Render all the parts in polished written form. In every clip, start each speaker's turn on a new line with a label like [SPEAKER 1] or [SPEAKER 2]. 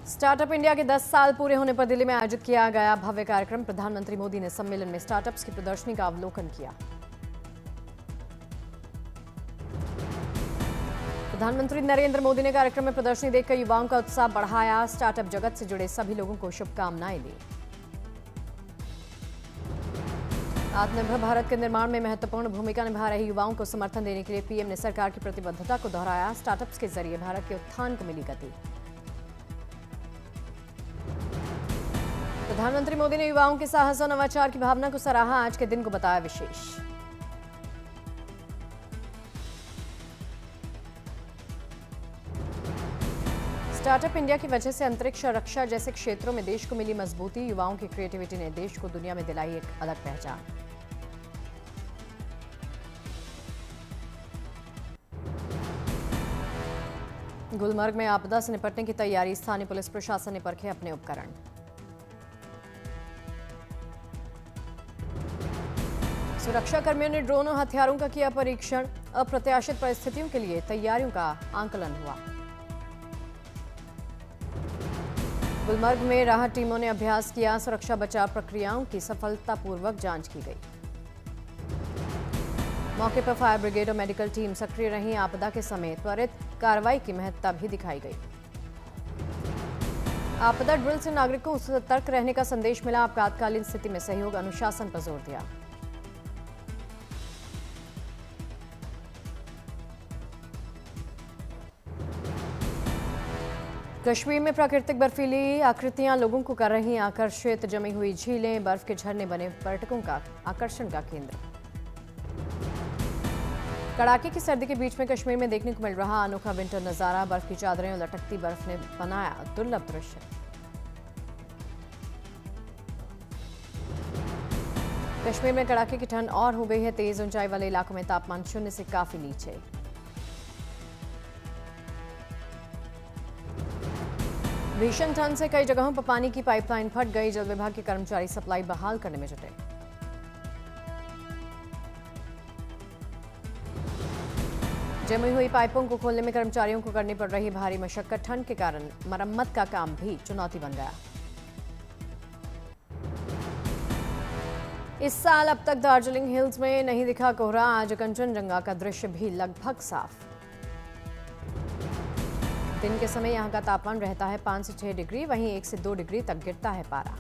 [SPEAKER 1] Startup India के 10 साल पूरे होने पर दिल्ली में आयोजित किया गया भव्य कार्यक्रम। प्रधानमंत्री मोदी ने सम्मेलन में स्टार्टअप्स की प्रदर्शनी का अवलोकन किया। प्रधानमंत्री नरेंद्र मोदी ने कार्यक्रम में प्रदर्शनी देखकर युवाओं का उत्साह बढ़ाया। स्टार्टअप जगत से जुड़े सभी लोगों को शुभकामनाएं दी। आत्मनिर्भर भारत के निर्माण में महत्वपूर्ण भूमिका निभा रहे युवाओं को समर्थन देने के लिए पीएम ने सरकार की प्रतिबद्धता को दोहराया। स्टार्टअप्स के जरिए भारत के उत्थान को मिली गति। प्रधानमंत्री मोदी ने युवाओं के साहस और नवाचार की भावना को सराहा। आज के दिन को बताया विशेष। स्टार्टअप इंडिया की वजह से अंतरिक्ष और रक्षा जैसे क्षेत्रों में देश को मिली मजबूती। युवाओं की क्रिएटिविटी ने देश को दुनिया में दिलाई एक अलग पहचान। गुलमर्ग में आपदा से निपटने की तैयारी। स्थानीय पुलिस प्रशासन ने परखे अपने उपकरण। सुरक्षा कर्मियों ने ड्रोन और हथियारों का किया परीक्षण। अप्रत्याशित परिस्थितियों के लिए तैयारियों का आंकलन हुआ। गुलमर्ग में राहत टीमों ने अभ्यास किया। सुरक्षा बचाव प्रक्रियाओं की सफलतापूर्वक जांच की गई। मौके पर फायर ब्रिगेड और मेडिकल टीम सक्रिय रही। आपदा के समय त्वरित कार्रवाई की महत्ता भी दिखाई गई। आपदा ड्रिल से नागरिकों को सतर्क रहने का संदेश मिला। आपातकालीन स्थिति में सहयोग अनुशासन पर जोर दिया। कश्मीर में प्राकृतिक बर्फीली आकृतियां लोगों को कर रही आकर्षित। जमी हुई झीलें, बर्फ के झरने बने पर्यटकों का आकर्षण का केंद्र। कड़ाके की सर्दी के बीच में कश्मीर में देखने को मिल रहा अनोखा विंटर नजारा। बर्फ की चादरें और लटकती बर्फ ने बनाया दुर्लभ दृश्य। कश्मीर में कड़ाके की ठंड और हो गई है तेज। ऊंचाई वाले इलाकों में तापमान 0 से काफी नीचे। भीषण ठंड से कई जगहों पर पानी की पाइपलाइन फट गई। जल विभाग के कर्मचारी सप्लाई बहाल करने में जुटे। जमी हुई पाइपों को खोलने में कर्मचारियों को करनी पड़ रही भारी मशक्कत। ठंड के कारण मरम्मत का काम भी चुनौती बन गया। इस साल अब तक दार्जिलिंग हिल्स में नहीं दिखा कोहरा। आज कंचनजंगा का दृश्य भी लगभग साफ। दिन के समय यहां का तापमान रहता है 5 से 6 डिग्री, वहीं 1 से 2 डिग्री तक गिरता है पारा।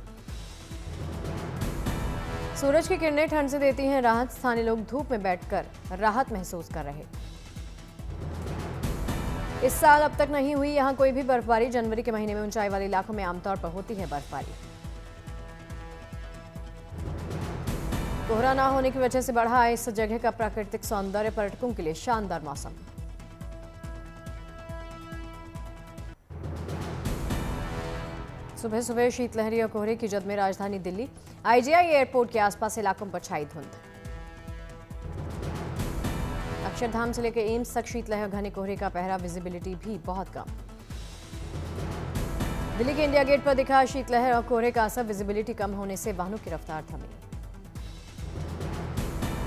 [SPEAKER 1] सूरज की किरणें ठंड से देती हैं राहत। स्थानीय लोग धूप में बैठकर राहत महसूस कर रहे। इस साल अब तक नहीं हुई यहां कोई भी बर्फबारी। जनवरी के महीने में ऊंचाई वाले इलाकों में आमतौर पर होती है बर्फबारी। कोहरा न होने की वजह से बढ़ा इस जगह का प्राकृतिक सौंदर्य। पर्यटकों के लिए शानदार मौसम। सुबह सुबह शीतलहरी और कोहरे की जद में राजधानी दिल्ली आईजीआई एयरपोर्ट के आसपास इलाकों पर छाई धुंध। अक्षरधाम से लेकर एम्स तक शीतलहर घने कोहरे का पहरा। विजिबिलिटी भी बहुत कम। दिल्ली के इंडिया गेट पर दिखा शीतलहर और कोहरे का असर। विजिबिलिटी कम होने से वाहनों की रफ्तार थमी।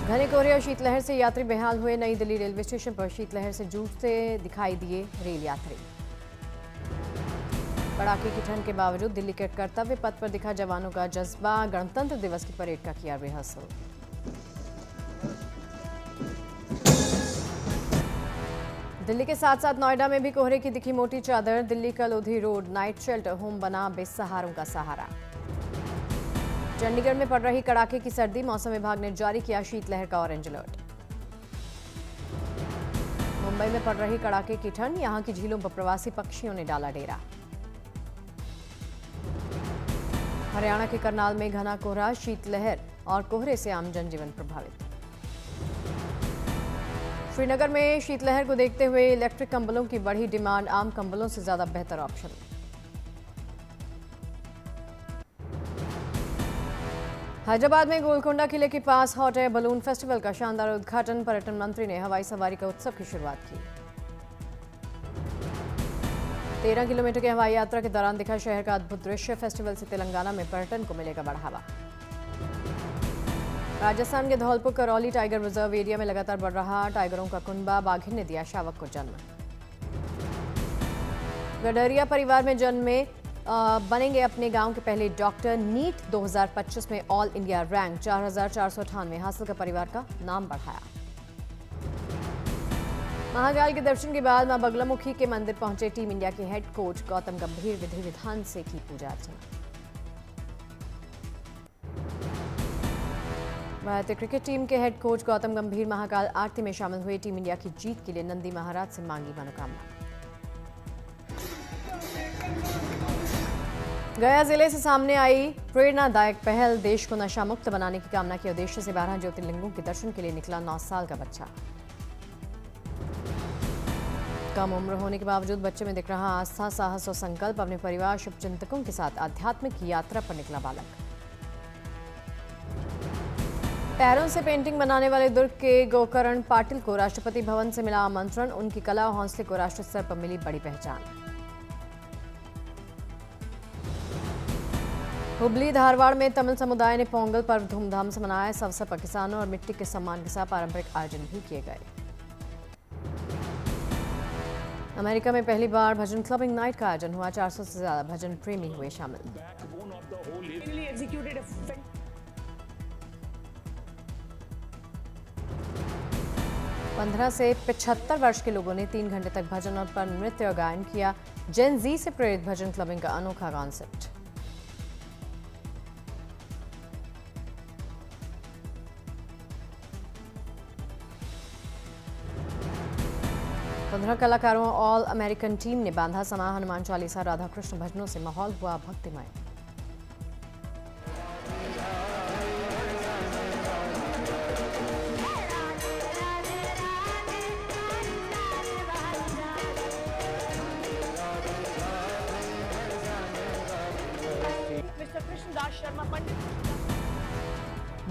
[SPEAKER 1] घने कोहरे और शीतलहर से यात्री बेहाल हुए। नई दिल्ली रेलवे स्टेशन पर शीतलहर से जूझते दिखाई दिए रेल यात्री। कड़ाके की ठंड के बावजूद दिल्ली के कर्तव्य पथ पर दिखा जवानों का जज्बा। गणतंत्र दिवस की परेड का किया रिहर्सल। दिल्ली के साथ साथ नोएडा में भी कोहरे की दिखी मोटी चादर। दिल्ली का Lodhi road night shelter home बना बेसहारों का सहारा। चंडीगढ़ में पड़ रही कड़ाके की सर्दी। मौसम विभाग ने जारी किया शीतलहर का ऑरेंज अलर्ट। मुंबई में पड़ रही कड़ाके की ठंड। यहां की झीलों पर प्रवासी पक्षियों ने डाला डेरा। हरियाणा के करनाल में घना कोहरा। शीतलहर और कोहरे से आम जनजीवन प्रभावित। श्रीनगर में शीतलहर को देखते हुए इलेक्ट्रिक कंबलों की बढ़ी डिमांड। आम कंबलों से ज्यादा बेहतर ऑप्शन। हैदराबाद में गोलकोंडा किले के पास हॉट एयर बलून फेस्टिवल का शानदार उद्घाटन। पर्यटन मंत्री ने हवाई सवारी का उत्सव की शुरुआत की। 13 किलोमीटर की हवाई यात्रा के दौरान दिखा शहर का अद्भुत दृश्य। फेस्टिवल से तेलंगाना में पर्यटन को मिलेगा बढ़ावा। राजस्थान के Dholpur Karauli tiger reserve area में लगातार बढ़ रहा टाइगरों का कुनबा। बाघिन ने दिया शावक को जन्म। गडरिया परिवार में जन्मे बनेंगे अपने गांव के पहले डॉक्टर। नीट 2025 में ऑल इंडिया रैंक 4498 हासिल कर परिवार का नाम बढ़ाया। महाकाल के दर्शन के बाद मां बगलामुखी के मंदिर पहुंचे टीम इंडिया के हेड कोच गौतम गंभीर। विधि विधान से की पूजा अर्चना। भारतीय क्रिकेट टीम के हेड कोच गौतम गंभीर महाकाल आरती में शामिल हुए। टीम इंडिया की जीत के लिए नंदी महाराज से मांगी मनोकामना। गया जिले से सामने आई प्रेरणादायक पहल। देश को नशा मुक्त बनाने की कामना के उद्देश्य से 12 ज्योतिर्लिंगों के दर्शन के लिए निकला 9 साल का बच्चा। कम उम्र होने के बावजूद बच्चे में दिख रहा आस्था, साहस और संकल्प। अपने परिवार शुभचिंतकों के साथ आध्यात्मिक यात्रा पर निकला बालक। पैरों से पेंटिंग बनाने वाले दुर्ग के गोकर्ण पाटिल को राष्ट्रपति भवन से मिला आमंत्रण। उनकी कला और हौसले को राष्ट्र स्तर पर मिली बड़ी पहचान। हुबली धारवाड़ में तमिल समुदाय ने पोंगल पर्व धूमधाम से मनाया। इस अवसर पर किसानों और मिट्टी के सम्मान के साथ पारंपरिक आयोजन भी किए गए। अमेरिका में पहली बार भजन क्लबिंग नाइट का आयोजन हुआ। 400 से ज्यादा भजन प्रेमी हुए शामिल। 15 से 75 वर्ष के लोगों ने 3 घंटे तक भजन पर नृत्य और गायन किया। जेन जी से प्रेरित भजन क्लबिंग का अनोखा कॉन्सेप्ट। पंद्रह कलाकारों ऑल अमेरिकन टीम ने बांधा समा। हनुमान चालीसा, राधा कृष्ण भजनों से माहौल हुआ भक्तिमय।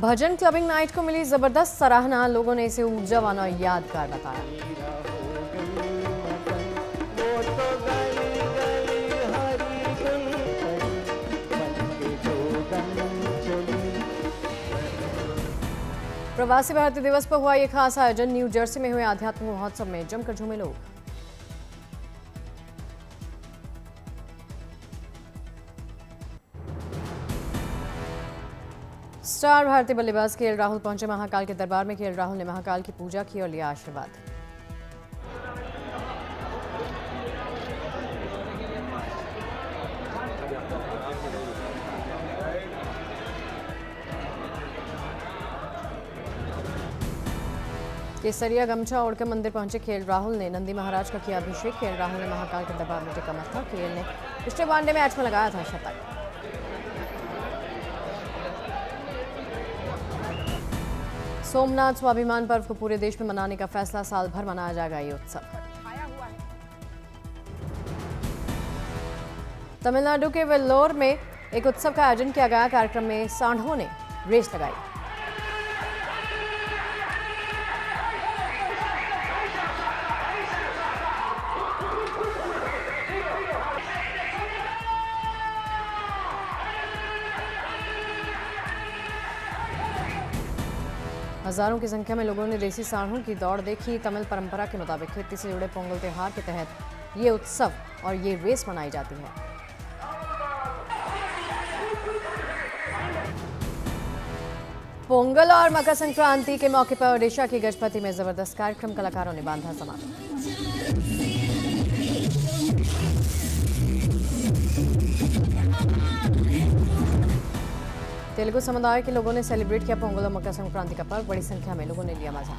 [SPEAKER 1] भजन क्लबिंग नाइट को मिली जबरदस्त सराहना। लोगों ने इसे ऊर्जावान और यादगार बताया। प्रवासी भारतीय दिवस पर हुआ ये खास आयोजन। न्यू जर्सी में हुए आध्यात्मिक महोत्सव में जमकर झूमे लोग। स्टार भारतीय बल्लेबाज केएल राहुल पहुंचे महाकाल के दरबार में। केएल राहुल ने महाकाल की पूजा की और लिया आशीर्वाद। केसरिया गमछा ओढ़कर मंदिर पहुंचे केएल राहुल ने नंदी महाराज का किया अभिषेक। केएल राहुल ने महाकाल के दरबार में टेका मत्था। केएल ने पिछले वनडे मैच में लगाया था शतक। सोमनाथ स्वाभिमान पर्व को पूरे देश में मनाने का फैसला। साल भर मनाया जाएगा ये उत्सव। तमिलनाडु के वेल्लोर में एक उत्सव का आयोजन किया गया। कार्यक्रम में सांडों ने रेस लगाई। हजारों की संख्या में लोगों ने देसी सांडों की दौड़ देखी। तमिल परंपरा के मुताबिक खेती से जुड़े पोंगल त्योहार के तहत ये उत्सव और ये रेस मनाई जाती है। पोंगल और मकर संक्रांति के मौके पर ओडिशा की गजपति में जबरदस्त कार्यक्रम। कलाकारों ने बांधा समा। तेलुगु समुदाय के लोगों ने सेलिब्रेट किया पोंगल और मकर संक्रांति का पर्व। बड़ी संख्या में लोगों ने लिया मजा।